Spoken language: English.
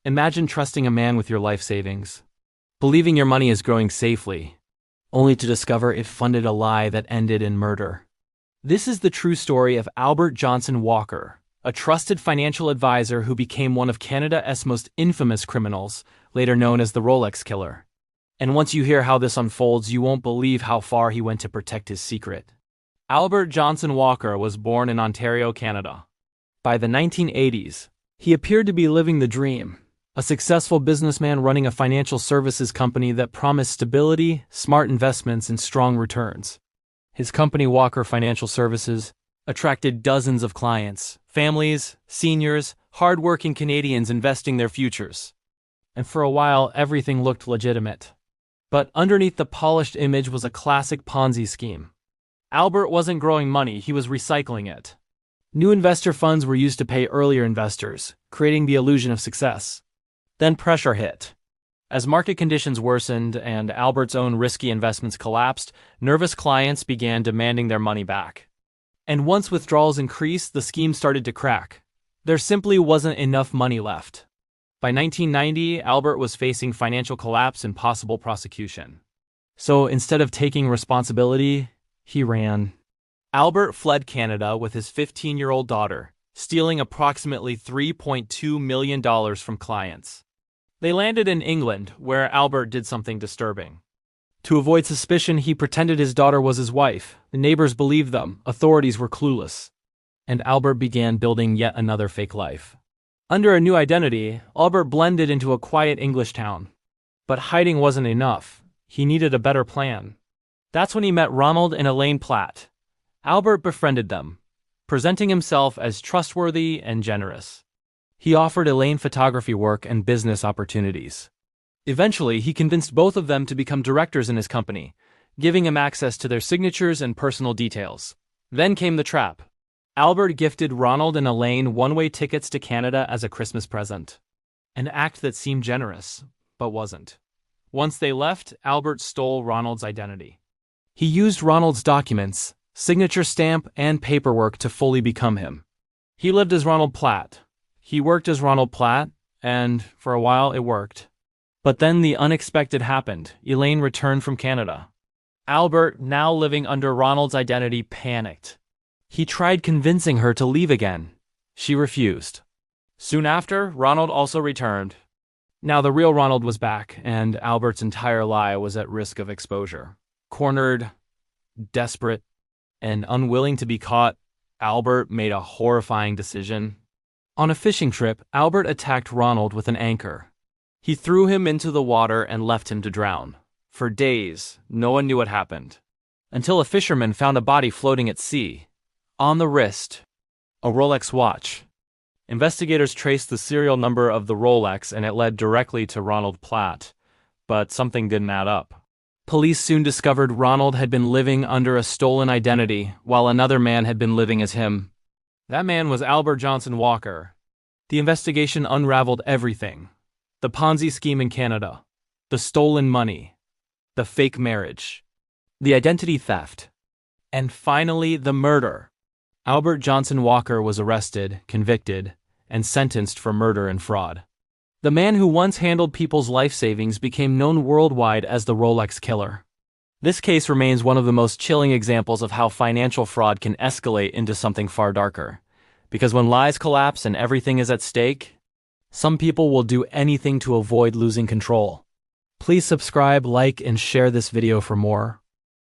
Imagine trusting a man with your life savings, believing your money is growing safely, only to discover it funded a lie that ended in murder. This is the true story of Albert Johnson Walker, a trusted financial advisor who became one of Canada's most infamous criminals, later known as the Rolex Killer. And once you hear how this unfolds, you won't believe how far he went to protect his secret. Albert Johnson Walker was born in Ontario, Canada. By the 1980s, he appeared to be living the dream, a successful businessman running a financial services company that promised stability, smart investments, and strong returns. His company, Walker Financial Services, attracted dozens of clients, families, seniors, hard-working Canadians investing their futures. And for a while, everything looked legitimate. But underneath the polished image was a classic Ponzi scheme. Albert wasn't growing money, he was recycling it. New investor funds were used to pay earlier investors, creating the illusion of success. Then pressure hit. As market conditions worsened and Albert's own risky investments collapsed, nervous clients began demanding their money back. And once withdrawals increased, the scheme started to crack. There simply wasn't enough money left. By 1990, Albert was facing financial collapse and possible prosecution. So instead of taking responsibility, he ran. Albert fled Canada with his 15-year-old daughter, stealing approximately $3.2 million from clients. They landed in England, where Albert did something disturbing. To avoid suspicion, he pretended his daughter was his wife. The neighbors believed them, authorities were clueless. And Albert began building yet another fake life. Under a new identity, Albert blended into a quiet English town. But hiding wasn't enough. He needed a better plan. That's when he met Ronald and Elaine Platt. Albert befriended them, presenting himself as trustworthy and generous. He offered Elaine photography work and business opportunities. Eventually, he convinced both of them to become directors in his company, giving him access to their signatures and personal details. Then came the trap. Albert gifted Ronald and Elaine one-way tickets to Canada as a Christmas present. An act that seemed generous, but wasn't. Once they left, Albert stole Ronald's identity. He used Ronald's documents, signature stamp, and paperwork to fully become him. He lived as Ronald Platt. He worked as Ronald Platt, and for a while it worked. But then the unexpected happened. Elaine returned from Canada. Albert, now living under Ronald's identity, panicked. He tried convincing her to leave again. She refused. Soon after, Ronald also returned. Now the real Ronald was back, and Albert's entire lie was at risk of exposure. Cornered, desperate, and unwilling to be caught, Albert made a horrifying decision. On a fishing trip, Albert attacked Ronald with an anchor. He threw him into the water and left him to drown. For days, no one knew what happened. Until a fisherman found a body floating at sea. On the wrist, a Rolex watch. Investigators traced the serial number of the Rolex and it led directly to Ronald Platt. But something didn't add up. Police soon discovered Ronald had been living under a stolen identity, while another man had been living as him. That man was Albert Johnson Walker. The investigation unraveled everything. The Ponzi scheme in Canada, the stolen money, the fake marriage, the identity theft, and finally the murder. Albert Johnson Walker was arrested, convicted, and sentenced for murder and fraud. The man who once handled people's life savings became known worldwide as the Rolex Killer. This case remains one of the most chilling examples of how financial fraud can escalate into something far darker. Because when lies collapse and everything is at stake, some people will do anything to avoid losing control. Please subscribe, like, and share this video for more.